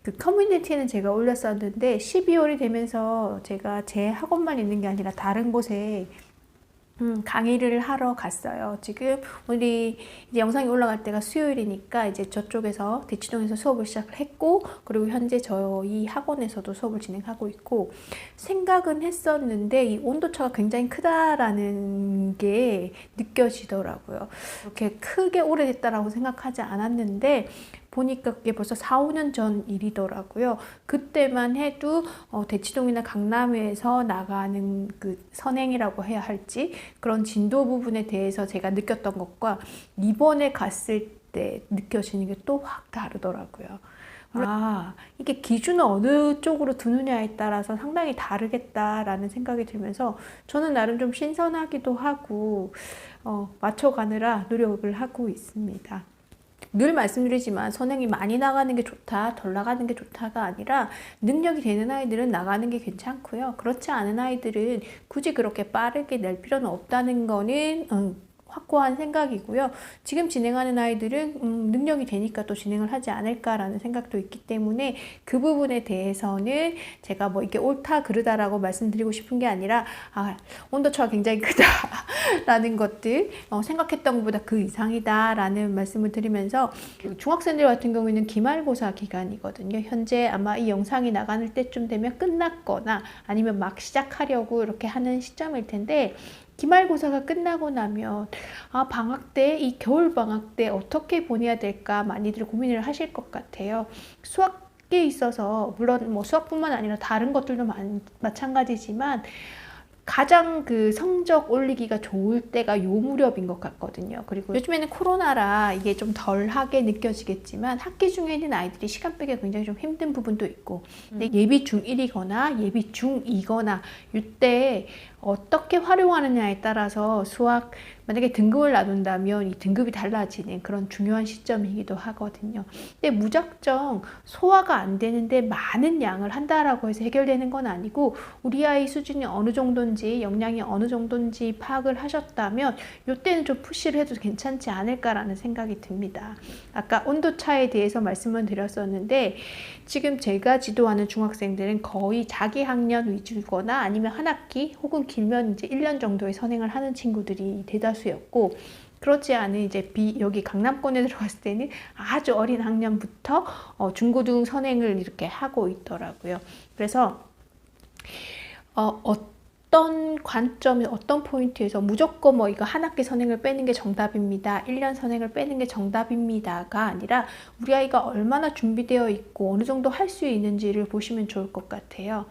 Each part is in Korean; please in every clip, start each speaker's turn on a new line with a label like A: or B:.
A: 그 커뮤니티는 제가 올렸었는데 12월이 되면서 제가 제 학원만 있는 게 아니라 다른 곳에 강의를 하러 갔어요. 지금 우리 이제 영상이 올라갈 때가 수요일이니까 이제 저쪽에서 대치동에서 수업을 시작을 했고, 그리고 현재 저희 학원에서도 수업을 진행하고 있고, 생각은 했었는데 이 온도차가 굉장히 크다라는 게 느껴지더라고요. 이렇게 크게 오래됐다라고 생각하지 않았는데 보니까 그게 벌써 4, 5년 전 일이더라고요. 그때만 해도 대치동이나 강남에서 나가는 그 선행이라고 해야 할지 그런 진도 부분에 대해서 제가 느꼈던 것과 이번에 갔을 때 느껴지는 게 또 확 다르더라고요. 아, 이게 기준을 어느 쪽으로 두느냐에 따라서 상당히 다르겠다라는 생각이 들면서 저는 나름 좀 신선하기도 하고 맞춰가느라 노력을 하고 있습니다. 늘 말씀드리지만 선행이 많이 나가는 게 좋다, 덜 나가는 게 좋다가 아니라 능력이 되는 아이들은 나가는 게 괜찮고요. 그렇지 않은 아이들은 굳이 그렇게 빠르게 낼 필요는 없다는 거는 확고한 생각이고요. 지금 진행하는 아이들은 능력이 되니까 또 진행을 하지 않을까라는 생각도 있기 때문에 그 부분에 대해서는 제가 뭐 이게 옳다 그르다라고 말씀드리고 싶은 게 아니라 온도차가 굉장히 크다라는 것들, 생각했던 것보다 그 이상이다라는 말씀을 드리면서 중학생들 같은 경우에는 기말고사 기간이거든요. 현재 아마 이 영상이 나가는 때쯤 되면 끝났거나 아니면 막 시작하려고 이렇게 하는 시점일 텐데, 기말고사가 끝나고 나면 방학 때, 이 겨울 방학 때 어떻게 보내야 될까 많이들 고민을 하실 것 같아요. 수학에 있어서 물론 뭐 수학뿐만 아니라 다른 것들도 마찬가지지만 가장 그 성적 올리기가 좋을 때가 요 무렵인 것 같거든요. 그리고 요즘에는 코로나라 이게 좀 덜하게 느껴지겠지만 학기 중에 있는 아이들이 시간 빼기가 굉장히 좀 힘든 부분도 있고, 근데 예비 중1이거나 예비 중2거나 이때 어떻게 활용하느냐에 따라서 수학 만약에 등급을 나눈다면 이 등급이 달라지는 그런 중요한 시점이기도 하거든요. 근데 무작정 소화가 안 되는데 많은 양을 한다라고 해서 해결되는 건 아니고, 우리 아이 수준이 어느 정도인지 역량이 어느 정도인지 파악을 하셨다면 이때는 좀 푸시를 해도 괜찮지 않을까라는 생각이 듭니다. 아까 온도차에 대해서 말씀을 드렸었는데 지금 제가 지도하는 중학생들은 거의 자기 학년 위주거나 아니면 한 학기 혹은 길면 이제 1년 정도의 선행을 하는 친구들이 대다수였고, 그렇지 않은 이제 여기 강남권에 들어갔을 때는 아주 어린 학년부터 중고등 선행을 이렇게 하고 있더라고요. 그래서 어떤 관점에 어떤 포인트에서 무조건 뭐 이거 한 학기 선행을 빼는 게 정답입니다, 1년 선행을 빼는 게 정답입니다가 아니라 우리 아이가 얼마나 준비되어 있고 어느 정도 할 수 있는지를 보시면 좋을 것 같아요.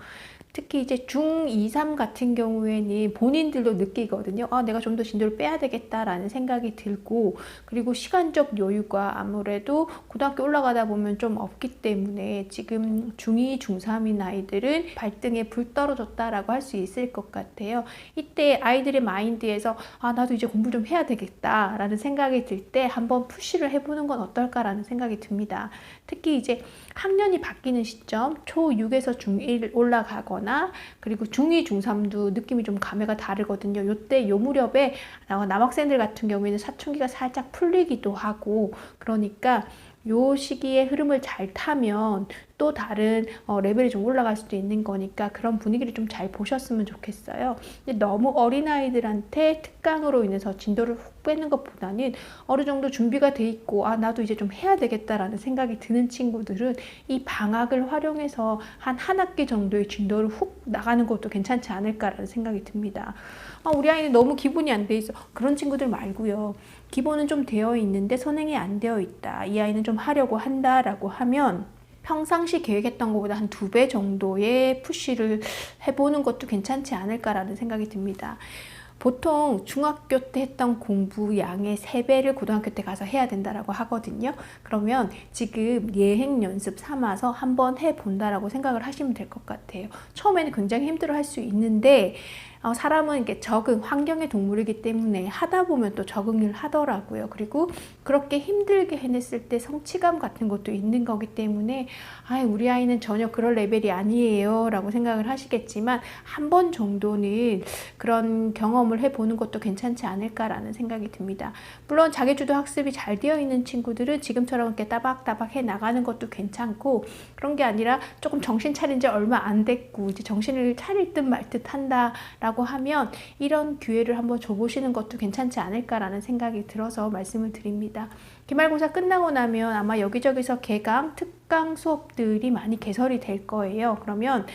A: 특히 이제 중2, 3 같은 경우에는 본인들도 느끼거든요. 내가 좀 더 진도를 빼야 되겠다라는 생각이 들고, 그리고 시간적 여유가 아무래도 고등학교 올라가다 보면 좀 없기 때문에 지금 중2, 중3인 아이들은 발등에 불 떨어졌다라고 할 수 있을 것 같아요. 이때 아이들의 마인드에서 나도 이제 공부 좀 해야 되겠다라는 생각이 들 때 한번 푸시를 해보는 건 어떨까라는 생각이 듭니다. 특히 이제 학년이 바뀌는 시점, 초6에서 중1 올라가거나 그리고 중2, 중3도 느낌이 좀 감회가 다르거든요. 요때 요 무렵에 남학생들 같은 경우에는 사춘기가 살짝 풀리기도 하고, 그러니까 요 시기의 흐름을 잘 타면 또 다른 레벨이 좀 올라갈 수도 있는 거니까 그런 분위기를 좀 잘 보셨으면 좋겠어요. 근데 너무 어린아이들한테 특강으로 인해서 진도를 훅 빼는 것보다는 어느 정도 준비가 돼 있고 나도 이제 좀 해야 되겠다라는 생각이 드는 친구들은 이 방학을 활용해서 한 학기 정도의 진도를 훅 나가는 것도 괜찮지 않을까라는 생각이 듭니다. 우리 아이는 너무 기본이 안 돼 있어, 그런 친구들 말고요. 기본은 좀 되어 있는데 선행이 안 되어 있다, 이 아이는 좀 하려고 한다라고 하면 평상시 계획했던 것보다 한 2배 정도의 푸시를 해보는 것도 괜찮지 않을까라는 생각이 듭니다. 보통 중학교 때 했던 공부 양의 3배를 고등학교 때 가서 해야 된다라고 하거든요. 그러면 지금 예행 연습 삼아서 한번 해본다라고 생각을 하시면 될 것 같아요. 처음에는 굉장히 힘들어 할 수 있는데 사람은 이렇게 적응, 환경의 동물이기 때문에 하다 보면 또 적응을 하더라고요. 그리고 그렇게 힘들게 해냈을 때 성취감 같은 것도 있는 거기 때문에 우리 아이는 전혀 그럴 레벨이 아니에요 라고 생각을 하시겠지만 한 번 정도는 그런 경험을 해보는 것도 괜찮지 않을까라는 생각이 듭니다. 물론 자기주도 학습이 잘 되어 있는 친구들은 지금처럼 이렇게 따박따박 해 나가는 것도 괜찮고, 그런 게 아니라 조금 정신 차린 지 얼마 안 됐고 이제 정신을 차릴 듯 말 듯 한다라고 하면 이런 기회를 한번 줘보시는 것도 괜찮지 않을까라는 생각이 들어서 말씀을 드립니다. 기말고사 끝나고 나면 아마 여기저기서 개강, 특강 수업들이 많이 개설이 될 거예요. 그러면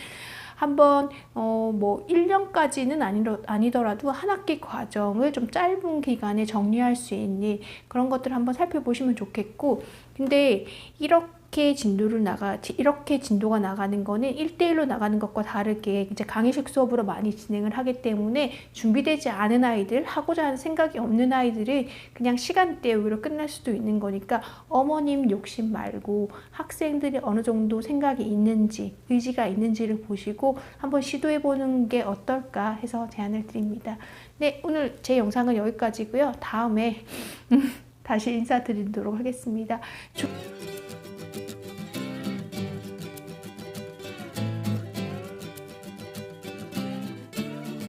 A: 한번 뭐 1년까지는 아니더라도 한 학기 과정을 좀 짧은 기간에 정리할 수 있는 그런 것들을 한번 살펴보시면 좋겠고, 근데 이렇게 진도가 나가는 거는 1대1로 나가는 것과 다르게 이제 강의식 수업으로 많이 진행을 하기 때문에 준비되지 않은 아이들, 하고자 하는 생각이 없는 아이들은 그냥 시간대 외로 끝날 수도 있는 거니까 어머님 욕심 말고 학생들이 어느 정도 생각이 있는지, 의지가 있는지를 보시고 한번 시도해 보는 게 어떨까 해서 제안을 드립니다. 네, 오늘 제 영상은 여기까지고요. 다음에 다시 인사드리도록 하겠습니다.